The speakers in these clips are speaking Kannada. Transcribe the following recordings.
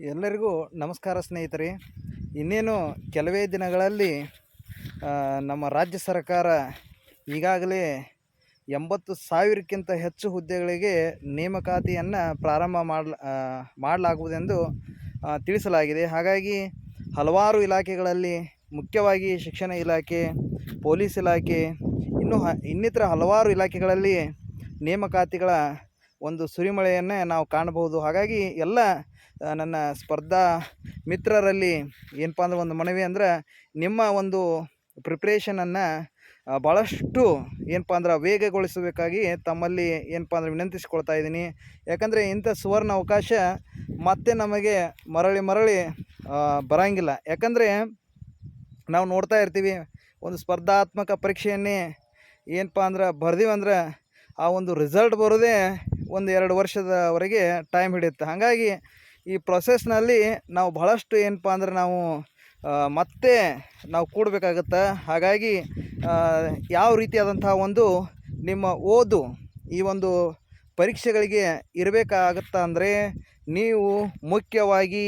ಎಲ್ಲರಿಗೂ ನಮಸ್ಕಾರ ಸ್ನೇಹಿತರೆ. ಇನ್ನೇನು ಕೆಲವೇ ದಿನಗಳಲ್ಲಿ ನಮ್ಮ ರಾಜ್ಯ ಸರ್ಕಾರ ಈಗಾಗಲೇ 80,000ಕ್ಕಿಂತ ಹೆಚ್ಚು ಹುದ್ದೆಗಳಿಗೆ ನೇಮಕಾತಿಯನ್ನು ಪ್ರಾರಂಭ ಮಾಡಲಾಗುವುದೆಂದು ತಿಳಿಸಲಾಗಿದೆ. ಹಾಗಾಗಿ ಹಲವಾರು ಇಲಾಖೆಗಳಲ್ಲಿ, ಮುಖ್ಯವಾಗಿ ಶಿಕ್ಷಣ ಇಲಾಖೆ, ಪೊಲೀಸ್ ಇಲಾಖೆ, ಇನ್ನಿತರ ಹಲವಾರು ಇಲಾಖೆಗಳಲ್ಲಿ ನೇಮಕಾತಿಗಳ ಒಂದು ಸುರಿಮಳೆಯನ್ನೇ ನಾವು ಕಾಣಬಹುದು. ಹಾಗಾಗಿ ಎಲ್ಲ ನನ್ನ ಸ್ಪರ್ಧಾ ಮಿತ್ರರಲ್ಲಿ ಏನಪ್ಪ ಅಂದ್ರೆ ಒಂದು ಮನವಿ ಅಂದ್ರೆ, ನಿಮ್ಮ ಒಂದು ಪ್ರಿಪ್ರೇಷನನ್ನು ಭಾಳಷ್ಟು ಏನಪ್ಪ ಅಂದ್ರೆ ವೇಗಗೊಳಿಸಬೇಕಾಗಿ ತಮ್ಮಲ್ಲಿ ಏನಪ್ಪ ಅಂದ್ರೆ ವಿನಂತಿಸ್ಕೊಳ್ತಾ ಇದ್ದೀನಿ. ಯಾಕಂದರೆ ಇಂಥ ಸುವರ್ಣ ಅವಕಾಶ ಮತ್ತೆ ನಮಗೆ ಮರಳಿ ಬರೋಂಗಿಲ್ಲ. ಯಾಕಂದರೆ ನಾವು ನೋಡ್ತಾ ಇರ್ತೀವಿ, ಒಂದು ಸ್ಪರ್ಧಾತ್ಮಕ ಪರೀಕ್ಷೆಯನ್ನೇ ಏನಪ್ಪ ಅಂದ್ರೆ ಬರ್ದೀವಂದ್ರೆ ಆ ಒಂದು ರಿಸಲ್ಟ್ ಬರೋದೇ 1-2 ವರ್ಷದವರೆಗೆ ಟೈಮ್ ಹಿಡಿಯುತ್ತೆ. ಹಾಗಾಗಿ ಈ ಪ್ರೊಸೆಸ್ನಲ್ಲಿ ನಾವು ಬಹಳಷ್ಟು ಏನಪ್ಪ ಅಂದ್ರೆ ಮತ್ತೆ ನಾವು ಕೂಡಬೇಕಾಗತ್ತೆ. ಹಾಗಾಗಿ ಯಾವ ರೀತಿಯಾದಂಥ ಒಂದು ನಿಮ್ಮ ಓದು ಈ ಒಂದು ಪರೀಕ್ಷೆಗಳಿಗೆ ಇರಬೇಕಾಗತ್ತ ಅಂದರೆ, ನೀವು ಮುಖ್ಯವಾಗಿ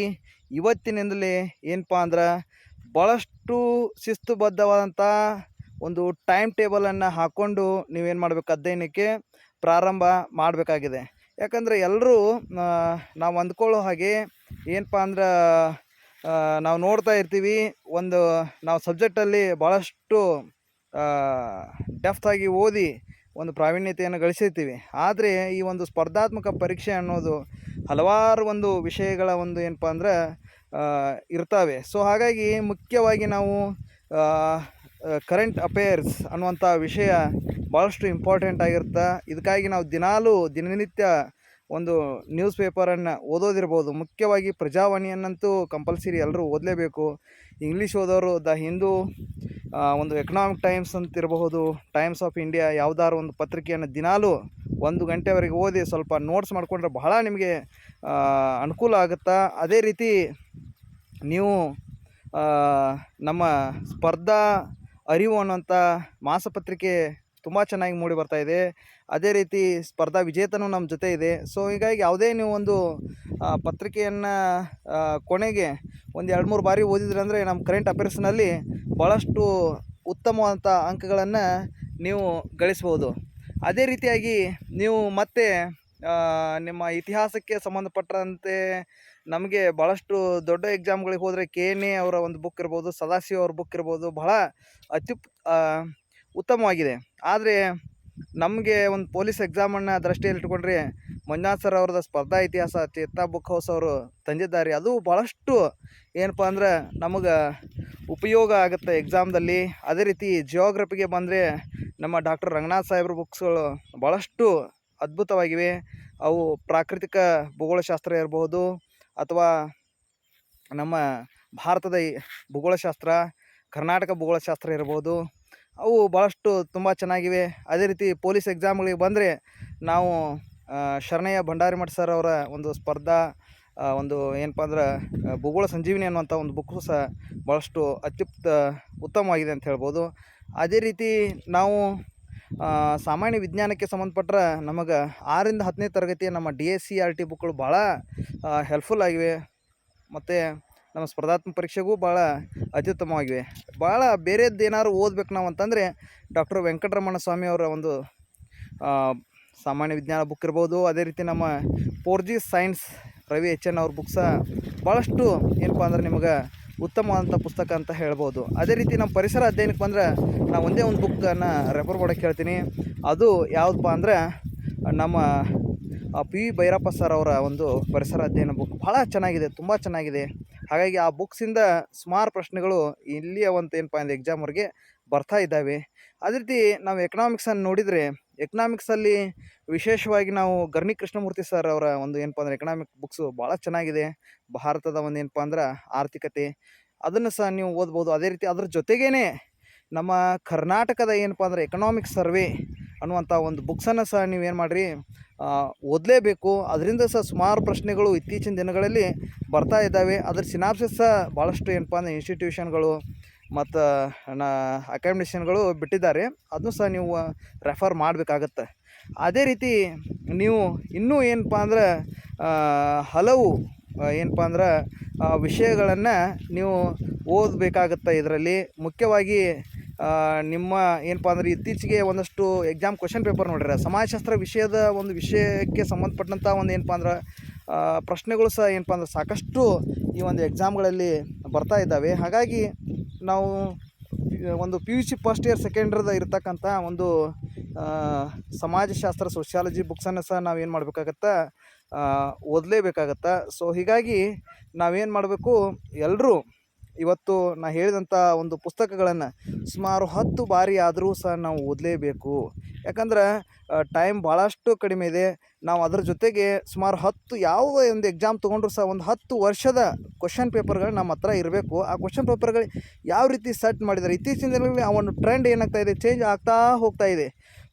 ಇವತ್ತಿನಿಂದಲೇ ಏನಪ್ಪ ಅಂದ್ರೆ ಭಾಳಷ್ಟು ಶಿಸ್ತುಬದ್ಧವಾದಂಥ ಒಂದು ಟೈಮ್ ಟೇಬಲನ್ನು ಹಾಕ್ಕೊಂಡು ನೀವೇನು ಮಾಡಬೇಕು, ಅಧ್ಯಯನಕ್ಕೆ ಪ್ರಾರಂಭ ಮಾಡಬೇಕಾಗಿದೆ. ಯಾಕಂದರೆ ಎಲ್ಲರೂ ನಾವು ಅಂದ್ಕೊಳ್ಳೋ ಹಾಗೆ ಏನಪ್ಪ ಅಂದ್ರೆ ನಾವು ನೋಡ್ತಾ ಇರ್ತೀವಿ, ನಾವು ಸಬ್ಜೆಕ್ಟಲ್ಲಿ ಭಾಳಷ್ಟು ಡೆಫ್ತಾಗಿ ಓದಿ ಒಂದು ಪ್ರಾವೀಣ್ಯತೆಯನ್ನು ಗಳಿಸಿರ್ತೀವಿ. ಆದರೆ ಈ ಒಂದು ಸ್ಪರ್ಧಾತ್ಮಕ ಪರೀಕ್ಷೆ ಅನ್ನೋದು ಹಲವಾರು ಒಂದು ವಿಷಯಗಳ ಒಂದು ಏನಪ್ಪ ಅಂದ್ರೆ ಇರ್ತವೆ. ಸೊ ಹಾಗಾಗಿ ಮುಖ್ಯವಾಗಿ ನಾವು ಕರೆಂಟ್ ಅಫೇರ್ಸ್ ಅನ್ನುವಂಥ ವಿಷಯ ಭಾಳಷ್ಟು ಇಂಪಾರ್ಟೆಂಟ್ ಆಗಿರುತ್ತೆ. ಇದಕ್ಕಾಗಿ ನಾವು ದಿನನಿತ್ಯ ಒಂದು ನ್ಯೂಸ್ ಪೇಪರನ್ನು ಓದೋದಿರ್ಬೋದು. ಮುಖ್ಯವಾಗಿ ಪ್ರಜಾವಾಣಿಯನ್ನಂತೂ ಕಂಪಲ್ಸರಿ ಎಲ್ಲರೂ ಓದಲೇಬೇಕು. ಇಂಗ್ಲೀಷ್ ಓದೋರು ದ ಹಿಂದೂ, ಒಂದು ಎಕನಾಮಿಕ್ ಟೈಮ್ಸ್ ಅಂತ ಇರಬಹುದು, ಟೈಮ್ಸ್ ಆಫ್ ಇಂಡಿಯಾ, ಯಾವುದಾದ್ರು ಒಂದು ಪತ್ರಿಕೆಯನ್ನು ದಿನಾಲೂ 1 ಗಂಟೆವರೆಗೆ ಓದಿ ಸ್ವಲ್ಪ ನೋಟ್ಸ್ ಮಾಡಿಕೊಂಡ್ರೆ ಬಹಳ ನಿಮಗೆ ಅನುಕೂಲ ಆಗುತ್ತಾ. ಅದೇ ರೀತಿ ನೀವು ನಮ್ಮ ಸ್ಪರ್ಧಾ ಅರಿವು ಅನ್ನುವಂಥ ಮಾಸಪತ್ರಿಕೆ ತುಂಬ ಚೆನ್ನಾಗಿ ಮೂಡಿ ಬರ್ತಾ ಇದೆ. ಅದೇ ರೀತಿ ಸ್ಪರ್ಧಾ ವಿಜೇತನೂ ನಮ್ಮ ಜೊತೆ ಇದೆ. ಸೊ ಹೀಗಾಗಿ ಯಾವುದೇ ನೀವು ಒಂದು ಪತ್ರಿಕೆಯನ್ನು ಕೊನೆಗೆ 1-2-3 ಬಾರಿ ಓದಿದ್ರಿ ಅಂದರೆ ನಮ್ಮ ಕರೆಂಟ್ ಅಫೇರ್ಸ್ನಲ್ಲಿ ಭಾಳಷ್ಟು ಉತ್ತಮವಾದಂಥ ಅಂಕಗಳನ್ನು ನೀವು ಗಳಿಸ್ಬೋದು. ಅದೇ ರೀತಿಯಾಗಿ ನೀವು ಮತ್ತೆ ನಿಮ್ಮ ಇತಿಹಾಸಕ್ಕೆ ಸಂಬಂಧಪಟ್ಟಂತೆ ನಮಗೆ ಭಾಳಷ್ಟು ದೊಡ್ಡ ಎಕ್ಸಾಮ್ಗಳಿಗೆ ಹೋದರೆ KNA ಅವರ ಒಂದು ಬುಕ್ ಇರ್ಬೋದು, ಸದಾಶಿವ ಅವ್ರ ಬುಕ್ ಇರ್ಬೋದು, ಬಹಳ ಉತ್ತಮವಾಗಿದೆ. ಆದರೆ ನಮಗೆ ಒಂದು ಪೊಲೀಸ್ ಎಕ್ಸಾಮನ್ನು ದೃಷ್ಟಿಯಲ್ಲಿಟ್ಕೊಂಡ್ರೆ ಮಂಜುನಾಥ್ ಸರ್ ಅವ್ರದ್ದು ಸ್ಪರ್ಧಾ ಇತಿಹಾಸ ಚೇತಾ ಬುಕ್ ಹೌಸ್ ಅವರು ತಂದಿದ್ದಾರೆ. ಅದು ಭಾಳಷ್ಟು ಏನಪ್ಪ ಅಂದ್ರೆ ನಮಗೆ ಉಪಯೋಗ ಆಗುತ್ತೆ ಎಕ್ಸಾಮ್ದಲ್ಲಿ. ಅದೇ ರೀತಿ ಜಿಯೋಗ್ರಫಿಗೆ ಬಂದರೆ ನಮ್ಮ ಡಾಕ್ಟರ್ ರಂಗನಾಥ್ ಸಾಹೇಬ್ರ ಬುಕ್ಸ್ಗಳು ಭಾಳಷ್ಟು ಅದ್ಭುತವಾಗಿವೆ. ಅವು ಪ್ರಾಕೃತಿಕ ಭೂಗೋಳಶಾಸ್ತ್ರ ಇರಬಹುದು, ಅಥವಾ ನಮ್ಮ ಭಾರತದ ಭೂಗೋಳಶಾಸ್ತ್ರ, ಕರ್ನಾಟಕ ಭೂಗೋಳಶಾಸ್ತ್ರ ಇರ್ಬೋದು, ಅವು ಭಾಳಷ್ಟು ತುಂಬ ಚೆನ್ನಾಗಿವೆ. ಅದೇ ರೀತಿ ಪೊಲೀಸ್ ಎಕ್ಸಾಮ್ಗಳಿಗೆ ಬಂದರೆ ನಾವು ಶರಣಯ್ಯ ಭಂಡಾರಿಮಠ ಸರ್ ಅವರ ಒಂದು ಸ್ಪರ್ಧಾ ಒಂದು ಏನಪ್ಪ ಅಂದ್ರೆ ಭೂಗೋಳ ಸಂಜೀವಿನಿ ಅನ್ನುವಂಥ ಒಂದು ಬುಕ್ಕು ಸಹ ಭಾಳಷ್ಟು ಉತ್ತಮವಾಗಿದೆ ಅಂತ ಹೇಳ್ಬೋದು. ಅದೇ ರೀತಿ ನಾವು ಸಾಮಾನ್ಯ ವಿಜ್ಞಾನಕ್ಕೆ ಸಂಬಂಧಪಟ್ಟ ನಮಗೆ 6ರಿಂದ 10ನೇ ತರಗತಿಯ ನಮ್ಮ DSCRT ಬುಕ್ಗಳು ಭಾಳ ಹೆಲ್ಪ್ಫುಲ್ ಆಗಿವೆ. ಮತ್ತು ನಮ್ಮ ಸ್ಪರ್ಧಾತ್ಮಕ ಪರೀಕ್ಷೆಗೂ ಭಾಳ ಅತ್ಯುತ್ತಮವಾಗಿವೆ. ಭಾಳ ಬೇರೆದ್ದು ಏನಾದ್ರು ಓದ್ಬೇಕು ನಾವು ಅಂತಂದರೆ ಡಾಕ್ಟರ್ ವೆಂಕಟರಮಣ ಸ್ವಾಮಿ ಅವರ ಒಂದು ಸಾಮಾನ್ಯ ವಿಜ್ಞಾನ ಬುಕ್ ಇರ್ಬೋದು. ಅದೇ ರೀತಿ ನಮ್ಮ 4G ಸೈನ್ಸ್ ರವಿ HN ಅವ್ರ ಬುಕ್ಸ ಭಾಳಷ್ಟು ಏನಪ್ಪ ಅಂದ್ರೆ ನಿಮಗೆ ಉತ್ತಮವಾದಂಥ ಪುಸ್ತಕ ಅಂತ ಹೇಳ್ಬೋದು. ಅದೇ ರೀತಿ ನಮ್ಮ ಪರಿಸರ ಅಧ್ಯಯನಕ್ಕೆ ಬಂದರೆ ನಾನು ಒಂದೇ ಒಂದು ಬುಕ್ಕನ್ನು ರೆಫರ್ ಮಾಡೋಕ್ಕೆ ಹೇಳ್ತೀನಿ. ಅದು ಯಾವುದಪ್ಪ ಅಂದರೆ ನಮ್ಮ PV ಭೈರಪ್ಪ ಸರ್ ಅವರ ಒಂದು ಪರಿಸರ ಅಧ್ಯಯನ ಬುಕ್ ಭಾಳ ಚೆನ್ನಾಗಿದೆ, ತುಂಬ ಚೆನ್ನಾಗಿದೆ. ಹಾಗಾಗಿ ಆ ಬುಕ್ಸಿಂದ ಸುಮಾರು ಪ್ರಶ್ನೆಗಳು ಇಲ್ಲಿಯ ಒಂದು ಏನಪ್ಪ ಅಂದರೆ ಎಕ್ಸಾಮ್ವರೆಗೆ ಬರ್ತಾ ಇದ್ದಾವೆ. ಅದೇ ರೀತಿ ನಾವು ಎಕನಾಮಿಕ್ಸನ್ನು ನೋಡಿದರೆ, ಎಕನಾಮಿಕ್ಸಲ್ಲಿ ವಿಶೇಷವಾಗಿ ನಾವು ಗರ್ನಿ ಕೃಷ್ಣಮೂರ್ತಿ ಸರ್ ಅವರ ಒಂದು ಏನಪ್ಪ ಅಂದರೆ ಎಕನಾಮಿಕ್ ಬುಕ್ಸು ಭಾಳ ಚೆನ್ನಾಗಿದೆ. ಭಾರತದ ಒಂದು ಏನಪ್ಪ ಅಂದ್ರೆ ಆರ್ಥಿಕತೆ, ಅದನ್ನು ಸಹ ನೀವು ಓದ್ಬೋದು. ಅದೇ ರೀತಿ ಅದ್ರ ಜೊತೆಗೇ ನಮ್ಮ ಕರ್ನಾಟಕದ ಏನಪ್ಪ ಅಂದರೆ ಎಕನಾಮಿಕ್ ಸರ್ವೆ ಅನ್ನುವಂಥ ಒಂದು ಬುಕ್ಸನ್ನು ಸಹ ನೀವೇನು ಮಾಡಿರಿ ಓದಲೇಬೇಕು. ಅದರಿಂದ ಸಹ ಸುಮಾರು ಪ್ರಶ್ನೆಗಳು ಇತ್ತೀಚಿನ ದಿನಗಳಲ್ಲಿ ಬರ್ತಾ ಇದ್ದಾವೆ. ಅದ್ರ ಸಿನಾಪ್ಸಿಸ್ ಸಹ ಭಾಳಷ್ಟು ಏನಪ್ಪ ಅಂದರೆ ಇನ್ಸ್ಟಿಟ್ಯೂಷನ್ಗಳು ಮತ್ತು ಅಕಾಡೆಮಿಷನ್ಗಳು ಬಿಟ್ಟಿದ್ದಾರೆ. ಅದನ್ನು ಸಹ ನೀವು ರೆಫರ್ ಮಾಡಬೇಕಾಗತ್ತೆ. ಅದೇ ರೀತಿ ನೀವು ಇನ್ನೂ ಏನಪ್ಪ ಅಂದ್ರೆ ಹಲವು ಏನಪ್ಪ ಅಂದ್ರೆ ವಿಷಯಗಳನ್ನು ನೀವು ಓದಬೇಕಾಗತ್ತೆ. ಇದರಲ್ಲಿ ಮುಖ್ಯವಾಗಿ ನಿಮ್ಮ ಏನಪ್ಪ ಅಂದ್ರೆ ಇತ್ತೀಚೆಗೆ ಒಂದಷ್ಟು ಎಕ್ಸಾಮ್ ಕ್ವಶನ್ ಪೇಪರ್ ನೋಡ್ರಿ, ಸಮಾಜಶಾಸ್ತ್ರ ವಿಷಯದ ಒಂದು ವಿಷಯಕ್ಕೆ ಸಂಬಂಧಪಟ್ಟಂಥ ಒಂದು ಏನಪ್ಪ ಅಂದ್ರೆ ಪ್ರಶ್ನೆಗಳು ಸಹ ಏನಪ್ಪ ಅಂದ್ರೆ ಸಾಕಷ್ಟು ಈ ಒಂದು ಎಕ್ಸಾಮ್ಗಳಲ್ಲಿ ಬರ್ತಾ ಇದ್ದಾವೆ. ಹಾಗಾಗಿ ನಾವು ಒಂದು P U C first year second ಇಯರ್ದ ಇರತಕ್ಕಂಥ ಒಂದು ಸಮಾಜಶಾಸ್ತ್ರ ಸೋಷಿಯಾಲಜಿ ಬುಕ್ಸನ್ನು ಸಹ ನಾವೇನು ಮಾಡಬೇಕಾಗತ್ತೆ, ಓದಲೇಬೇಕಾಗತ್ತೆ. ಸೊ ಹೀಗಾಗಿ ನಾವೇನು ಮಾಡಬೇಕು, ಎಲ್ಲರೂ ಇವತ್ತು ನಾ ಹೇಳಿದಂಥ ಒಂದು ಪುಸ್ತಕಗಳನ್ನು ಸುಮಾರು 10 ಬಾರಿ ಆದರೂ ಸಹ ನಾವು ಓದಲೇಬೇಕು. ಯಾಕಂದ್ರೆ ಟೈಮ್ ಭಾಳಷ್ಟು ಕಡಿಮೆ ಇದೆ. ನಾವು ಅದರ ಜೊತೆಗೆ ಸುಮಾರು 10 ಯಾವುದೇ ಒಂದು ಎಕ್ಸಾಮ್ ತೊಗೊಂಡ್ರು ಸಹ ಒಂದು 10 ವರ್ಷದ ಕ್ವಶನ್ ಪೇಪರ್ಗಳು ನಮ್ಮ ಹತ್ರ ಇರಬೇಕು. ಆ ಕ್ವಶನ್ ಪೇಪರ್ಗಳು ಯಾವ ರೀತಿ ಸೆಟ್ ಮಾಡಿದ್ದಾರೆ, ಇತ್ತೀಚಿನ ದಿನಗಳಲ್ಲಿ ಆ ಒಂದು ಟ್ರೆಂಡ್ ಏನಾಗ್ತಾ ಇದೆ, ಚೇಂಜ್ ಆಗ್ತಾ ಹೋಗ್ತಾ ಇದೆ.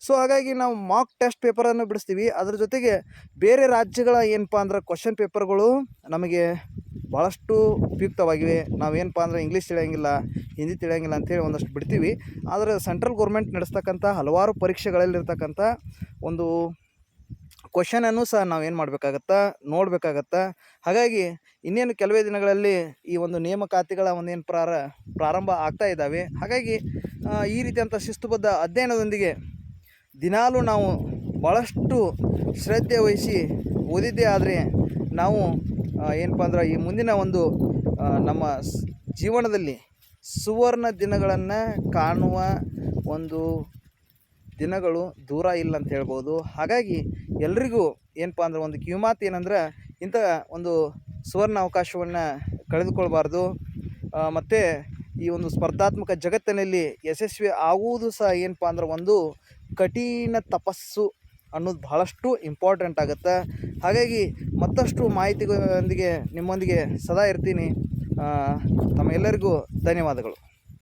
ಸೊ ಹಾಗಾಗಿ ನಾವು ಮಾಕ್ ಟೆಸ್ಟ್ ಪೇಪರನ್ನು ಬಿಡಿಸ್ತೀವಿ. ಅದ್ರ ಜೊತೆಗೆ ಬೇರೆ ರಾಜ್ಯಗಳ ಏನಪ್ಪ ಅಂದ್ರೆ ಕ್ವಶನ್ ಪೇಪರ್ಗಳು ನಮಗೆ ಭಾಳಷ್ಟು ಉಪಯುಕ್ತವಾಗಿವೆ. ನಾವೇನಪ್ಪ ಅಂದ್ರೆ ಇಂಗ್ಲೀಷ್ ತಿಳಿಯೋಂಗಿಲ್ಲ, ಹಿಂದಿ ತಿಳಿಯೋಂಗಿಲ್ಲ ಅಂಥೇಳಿ ಒಂದಷ್ಟು ಬಿಡ್ತೀವಿ. ಆದರೆ ಸೆಂಟ್ರಲ್ ಗೌರ್ಮೆಂಟ್ ನಡೆಸ್ತಕ್ಕಂಥ ಹಲವಾರು ಪರೀಕ್ಷೆಗಳಲ್ಲಿರ್ತಕ್ಕಂಥ ಒಂದು ಕ್ವಶನನ್ನು ಸಹ ನಾವೇನು ಮಾಡಬೇಕಾಗತ್ತೆ, ನೋಡಬೇಕಾಗತ್ತೆ. ಹಾಗಾಗಿ ಇನ್ನೇನು ಕೆಲವೇ ದಿನಗಳಲ್ಲಿ ಈ ಒಂದು ನೇಮಕಾತಿಗಳ ಒಂದೇನು ಪ್ರಾರಂಭ ಆಗ್ತಾ ಇದ್ದಾವೆ. ಹಾಗಾಗಿ ಈ ರೀತಿಯಂಥ ಶಿಸ್ತುಬದ್ಧ ಅಧ್ಯಯನದೊಂದಿಗೆ ದಿನಾಲೂ ನಾವು ಭಾಳಷ್ಟು ಶ್ರದ್ಧೆ ವಹಿಸಿ ಓದಿದ್ದೇ ಆದರೆ ನಾವು ಏನಪ್ಪ ಅಂದ್ರೆ ಈ ಮುಂದಿನ ಒಂದು ನಮ್ಮ ಜೀವನದಲ್ಲಿ ಸುವರ್ಣ ದಿನಗಳನ್ನು ಕಾಣುವ ಒಂದು ದಿನಗಳು ದೂರ ಇಲ್ಲ ಅಂತ ಹೇಳ್ಬೋದು. ಹಾಗಾಗಿ ಎಲ್ರಿಗೂ ಏನಪ್ಪ ಅಂದ್ರೆ ಒಂದು ಕಿವಿಮಾತು ಏನಂದ್ರೆ, ಇಂಥ ಒಂದು ಸುವರ್ಣ ಅವಕಾಶವನ್ನು ಕಳೆದುಕೊಳ್ಬಾರ್ದು. ಮತ್ತು ಈ ಒಂದು ಸ್ಪರ್ಧಾತ್ಮಕ ಜಗತ್ತಿನಲ್ಲಿ ಯಶಸ್ವಿ ಆಗುವುದು ಸಹ ಏನಪ್ಪ ಅಂದ್ರೆ ಒಂದು ಕಠಿಣ ತಪಸ್ಸು ಅನ್ನೋದು ಭಾಳಷ್ಟು ಇಂಪಾರ್ಟೆಂಟ್ ಆಗುತ್ತೆ. ಹಾಗಾಗಿ ಮತ್ತಷ್ಟು ಮಾಹಿತಿಗಳೊಂದಿಗೆ ನಿಮ್ಮೊಂದಿಗೆ ಸದಾ ಇರ್ತೀನಿ. ತಮ್ಮೆಲ್ಲರಿಗೂ ಧನ್ಯವಾದಗಳು.